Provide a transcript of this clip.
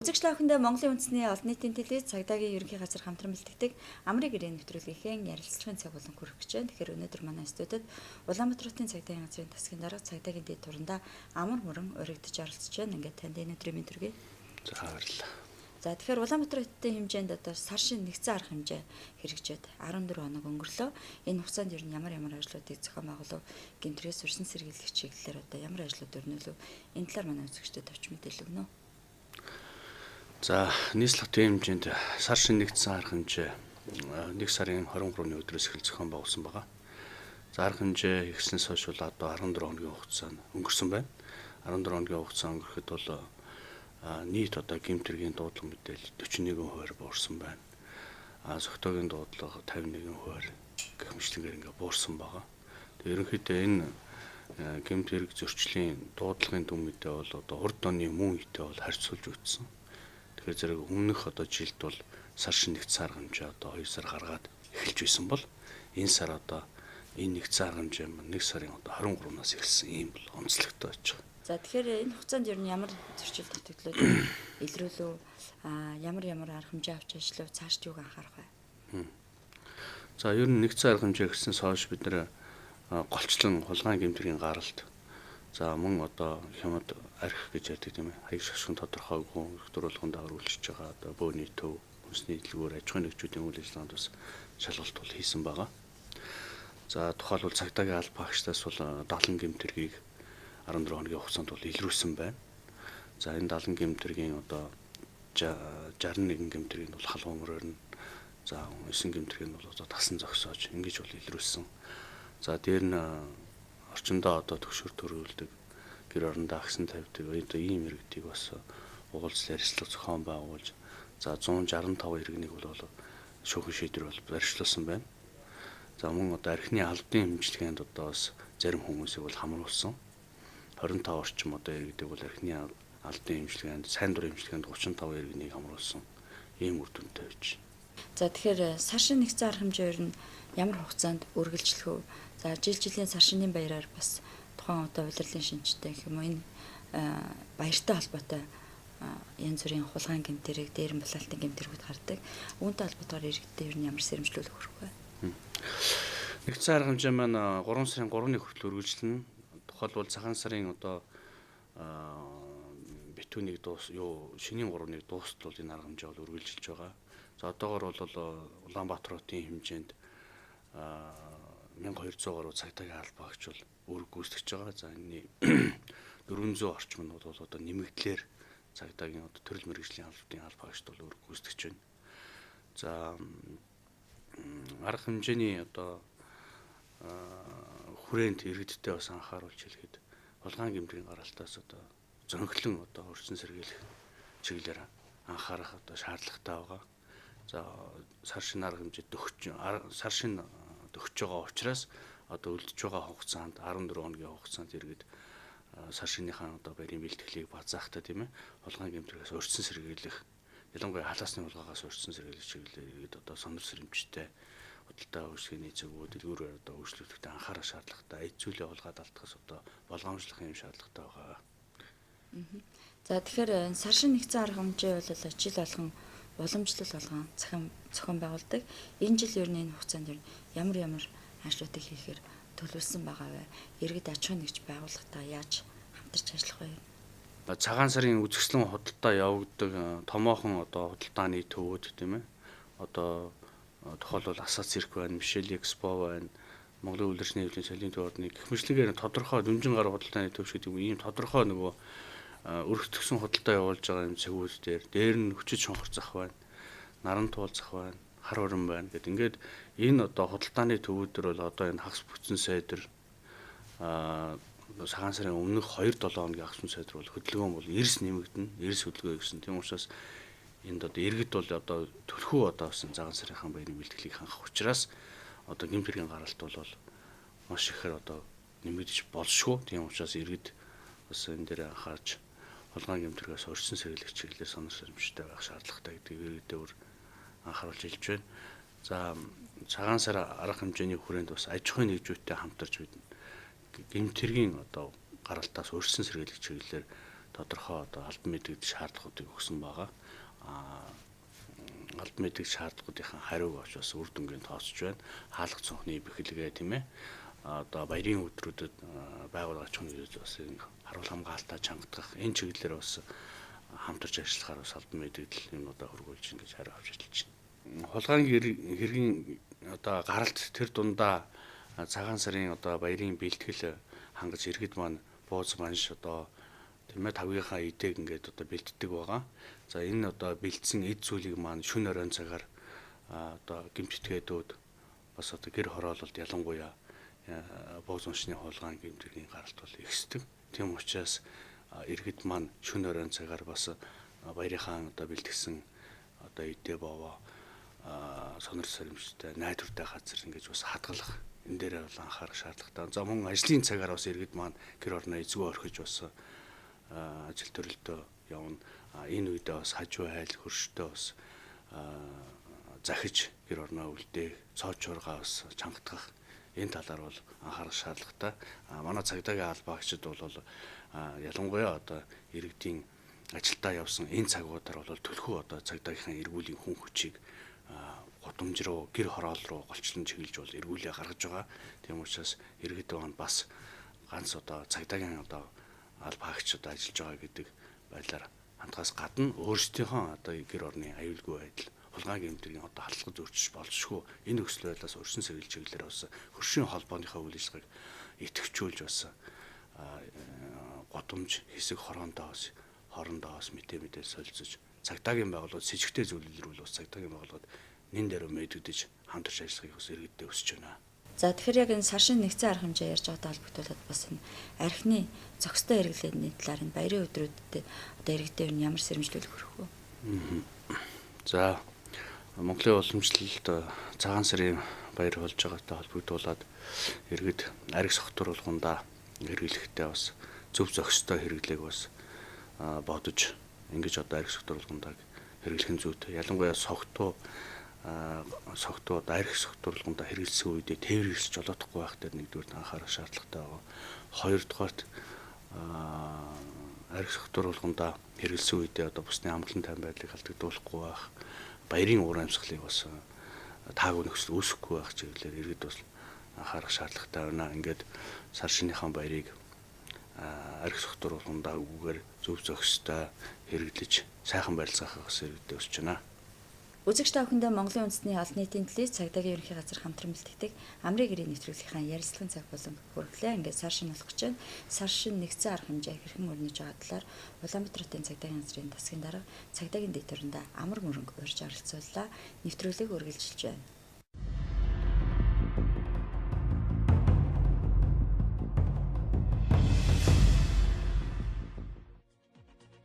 Үзэгч лавхандаа Монголын үндэсний олон нийтийн телевиз цагдаагийн ерөнхий газар хамтран бэлтгэдэг амрын гэрээний нэвтрүүлгийнхээ ярилцлагын цаг болон хүрэх гэж байна. Тэгэхээр өнөөдөр манай студид Улаанбаатарын цагдаагийн газрын тасгийн дарга цагдаагийн дэд турандаа амар мөрөн урагдж оролцож байна. Ингээд танд өнөөдрийн мэд төргий. За баярлалаа. За тэгэхээр Улаанбаатарын хэмжээнд одоо сар шин нэгдсэн арга хэмжээ хэрэгжээд 14 хоног өнгөрлөө. Энэ хугацаанд ер нь ямар ажлуудыг зохион байгуулав? Гэмтрээс урьдчилан сэргийлэх чиглэлээр одоо ямар ажлууд өрнөлөв? Энэ талаар манай үзэгчдэд товч мэдээлэл өгнө. За нийслэх тийм хэмжээнд сар шин нэгдсэн арга хэмжээ 1 сарын 23-ны өдрөөс эхэл зохион байгуулсан байгаа. За арга хэмжээ эхэлснээс хойш бол одоо 14 хоногийн хугацаанд өнгөрсөн байна. 14 хоногийн хугацаа өнгөрөхэд бол нийт одоо гэмтэргийн дуудлага мэдээлэл 41% буурсан байна. Зохитоогийн дуудлага 51% гэх мэтлэнгээр ингээ буурсан байгаа. Тэгээ ерөнхийдөө энэ гэмтэрэг зөрчлийн дуудлагын дүн мэдээ бол одоо урд оны мөн үетэй бол харьцуулж үзсэн. Тэгэхээр зэрэг өмнөх одоо жилд бол сар шин нэгдсэн арга хэмжээ одоо 2 сар гаргаад эхэлж байсан бол энэ сар одоо энэ нэгдсэн арга хэмжээ 1 сарын одоо 23-наас эхэлсэн юм бол онцлогтой байж байгаа. За тэгэхээр энэ хугацаанд ер нь ямар зөрчил татагдлууд илрүүлв? Ямар арга хэмжээ авч ажиллав? Цаашд юуг анхаарах вэ? За ер нь нэгдсэн арга хэмжээ гэснээс хойш бид нэр голчлон хулгайн гэмтэргийн гаралт за мөн одоо хямд арх гэж ярьдаг тийм ээ. Хаяг шашин тодорхойгүй их дуруулгын дагаар үйлчилж байгаа одоо бөөний төв, хүнсний дэлгүүр, аж ахуйн нэгжүүдийн үйл ажиллагаанд бас шалгалт бол хийсэн байгаа. За тухайлбал цагдаагийн алба багштаас бол 70 гэмтэргийг 14 хоногийн хугацаанд бол илрүүлсэн байна. За энэ 70 гэмтэргийн одоо 61 гэмтэргийг бол халуун өрөөр нь за 9 гэмтэргийг бол одоо тасан зогсоож ингэж бол илрүүлсэн. За дээр нь орчиндөө одоо төгшөр төрүүлдэг гэр орондоо агсан тавьдаг одоо ийм иргэдийг бас уулзал ярилцлага зохион байгуулж за 165 иргэнийг бол шүүхэн шийдвэр бол барьжлуулсан байна. За мөн одоо архины албаны хэмжлэгэнд одоо бас зарим хүмүүсийг бол хамруулсан. 25 орчим одоо иргэдэг бол архины албаны хэмжлэгэнд сайн дурын хэмжлэгэнд 35 иргэнийг хамруулсан. Ийм үр дүнтэй байж. За тэгэхээр сар шин нэгдсэн арга хэмжээ ер нь ямар хугацаанд үргэлжлэх вэ? За жилийн сар шинийн баяраар бас тухайн одоо удирдлын шинжтэй гэх юм уу энэ баяртай холбоотой янз бүрийн хулгайн гэмтэрэг, дээрэн булаалтын гэмтэргүүд гардаг. Үүнтэй холбоотойгоор иргэдэд ер нь ямар сэрэмжлүүлэх хүрэх вэ? Нэгдсэн арга хэмжээ маань 3 сарын 3-ны хүртэл үргэлжлэнэ. Тухайлбал цагаан сарын одоо битүүнийг шинийн 3-ыг дуустал энэ арга хэмжээ бол үргэлжилж байгаа. За одоогоор бол Улаанбаатар хотын хэмжээнд 1200 гаруй цагдаагийн алба багч бол үүрэг гүйцэтгэж байгаа. За энэ 400 орчим нь бол одоо нэмэгдлэр цагдаагийн одоо төрөл мэргэжлийн албаны алба багчд бол үүрэг гүйцэтгэж байна. За арга хэмжээний одоо хүрээнд иргэдтэй бас анхааруулж хэлэхэд хулгайн гэмтэргийн гаралтаас одоо зөнхлөн одоо урьдчилан сэргийлэх чиглэлээр анхаарах одоо шаардлагатай байгаа. За сар шин арга хэмжээ сар шин төгсөж байгаа учраас одоо үлдэж байгаа хугацаанд 14 хоногийн хугацаанд иргэд сар шинийхаа одоо барийн бэлтгэлийг базаахтай тийм ээ хулгайн гэмтэргээс урьдчилан сэргийлэх ялангуяа халаасны хулгайгаас урьдчилан сэргийлэх чиглэлээр иргэд одоо сонор сэрэмжтэй худалдаа үйлчилгээний зөвгүүд дэлгүүрээр одоо үйлчлүүлэхдээ анхаарах шаардлагатай эд зүйлээ олгаад алдахаас одоо болгоомжлох юм шаардлагатай байгаа. За тэгэхээр сар шин нэгдсэн арга хэмжээ бол жил болгон уламжлал болгон зохион байгуулдаг. Энэ жил ер нь энэ хугацаанд ер нь ямар ажлуудыг хийхээр төлөвлөсөн байгаа вэ? Иргэд аж ахуйн нэгж байгууллагатай яаж хамтарч ажиллах вэ? Цагаан сарын үзэсгэлэн худалдаа явагддаг томоохон одоо худалдааны төвүүд тийм ээ. Одоо тухайлбал Асаа цирк байна, Мишель Экспо байна, Монголын улирчны хэвлэлийн соёлын төв орны гэх мэтлэгээр тодорхой дүнжин гаруй худалдааны төв шиг ийм тодорхой нөгөө өргөтгсөн худалдаа явуулж байгаа юм цэгүүд дээр нь хүчит шунхар зах байна, наран туул зах байна, хар уран байна гэд ингээд энэ одоо худалдааны төвүүдэр бол одоо энэ хагас бүтэн сайдэр цагаан сарын өмнөх 2-7 хоногийн хагас бүтэн сайдэр бол хөдөлгөөн бол эрс нэмэгдэнэ, эрс хөдөлгөөн гэсэн. Тийм учраас энд одоо иргэд бол одоо төлхөө одоо басан цагаан сарынхаа баярын бэлтгэлийг хангах учраас одоо гэмтэргийн гаралт бол маш ихээр одоо нэмэгдэж болшгүй. Тийм учраас иргэд бас энэ дээр анхаарч хулгайн гэмтэргээс урьдчилан сэргийлэх чиглэлээр сонор сэрэмжтэй байх шаардлагатай гэдгийг иргэдэд анхааруулж хэлж байна. За цагаан сар арга хэмжээний хүрээнд бас аж ахуйн нэгжүүдтэй хамтарч бид гэмтэргийн одоо гаралтаас урьдчилан сэргийлэх чиглэлээр тодорхой одоо албан мэдэгдэх шаардлагуудыг өгсөн байгаа. Албан мэдэгдэх шаардлагуудын хариуг авч бас үр дүнгийн тооцож байна. Хаалга цонхны бэхэлгээ тийм ээ. Одоо баярын өдрүүдэд байгууллагын чонгилж бас харуул хамгаалалтаа чангадах энэ чиглэлээр бас хамтарч ажиллахаар бас албан мэдэгдэл юмудаа хөргүүлж ингэж хариу авч ажиллаж байна. Хулгайн хэргийн одоо гаралт тэр дундаа цагаан сарын одоо баярын бэлтгэл хангаж иргэд маань бууз манш одоо тийм ээ тавгийнхаа идэг ингээд одоо бэлддэг байгаа. За энэ одоо бэлдсэн эд зүйлийг маань шөнө оройн цагаар одоо гимтэтгээдүүд бас одоо гэр хороололд ялангуяа бууз маншны хулгайн гэмтэргийн гаралт бол ихсдэг. Тийм учраас иргэд маань шөнө оройн цагаар бас баярынхаа одоо бэлтгэсэн одоо эдээ боовоо сонор саримжтай найдвартай газар ингэж бас хадгалах энэ дээр бол анхаарах шаардлагатай. За мөн ажлын цагаар бас иргэд маань гэр орноо эзгүй орхиж бас ажил төрөлдөө явна. Энэ үедээ бас хажуу хайл хөрштэй бас захиж гэр орноо үлдээх, цоочургаа бас чангадах энэ талаар бол анхаарах шаардлагатай. Манай цагдаагийн албаагчид бол ялангуяа одоо иргэдийн ажилдаа явсан энэ цагуудаар бол төлхөө одоо цагдаагийнхаа эргүүлийн хүн хүчийг гудамж руу гэр хороол руу голчлон чиглэж бол эргүүлээ гаргаж байгаа. Тийм учраас иргэд маань бас ганц одоо цагдаагийн одоо албаагчид ажиллаж байгаа гэдэг байдлаар хандгаас гадна өөрсдийнхөө одоо гэр орны аюулгүй байдал хулгайн гэмтэргийн одоо халдлагад өөрчилж болшгүй энэ нөхцөл байдлаас өршин сэргийлж чиглэлээр бас хөршийн холбооныхоо үйл ажиллагааг идэвхжүүлж бас гудамж хэсэг хороондоо бас хоорондоо бас мэдээ солилцож цагдаагийн байгууллагууд с ิจ гтэй зөвлөлрүүл бас цагдаагийн байгууллагууд нэн дээр мэдэгдэж хамтарч ажиллахыг бас иргэддээ өсөж байна. За тэгэхээр яг энэ сар шин нэгдсэн арга хэмжээ ярьж байгаатай холбогдуулаад бас энэ архины зохистой хэрэглээний талаар энэ баярын өдрүүдэд одоо иргэдээ юу ямар сэрэмжлүүлэх хүрэх вэ? За Монголын уламжлалт цагаан сарын баяр болж байгаатай холбогдуулаад иргэд арх согтуур болгондоо хэрэглэхдээ бас зөв зохистой хэрэглээг бас бодож ингэж одоо арх согтуур болгондоо хэрэглэх нь зүйтэй. Ялангуяа согтуу арх согтуурлгонд хэрэгэлсэн үедээ тээвэр хэлж жолоодохгүй байх дээр нэгдүгээр анхаарах шаардлагатай байгаа. Хоёрдугаарт арх согтуурлгонд хэрэгэлсэн үедээ одоо бусны амгалан тайван байдлыг алдагдуулахгүй байх. Баярын уур амьсгалыг бас таагүй нөхцөл үүсэхгүй байх чиглэлээр иргэд бас анхаарах шаардлагатай байна. Ингээд сар шинийхэн баярыг арх согтуурлгонд үгээр зөв зохистой хэрэглэж сайхан барилцаахаас иргэдээ өсөж байна. Үзэгч та бүхэндээ Монголын үндэсний олон нийтийн төлөөс цагдаагийн ерөнхий газар хамтран бэлтгэдэг амрын гэрийн нэвтрүүлгийнхаа ярилцлагын цаг болон хүргэлээ. Ингээд сар шин болох гэж байна. Сар шин нэгдсэн арга хэмжээ хэрхэн өрнөж байгаа талаар Улаанбаатар хотын цагдаагийн газрын засгийн дарга цагдаагийн дэвтэрнда амар мөрөнгө урьж оролцууллаа. Нэвтрүүлэг үргэлжилж байна.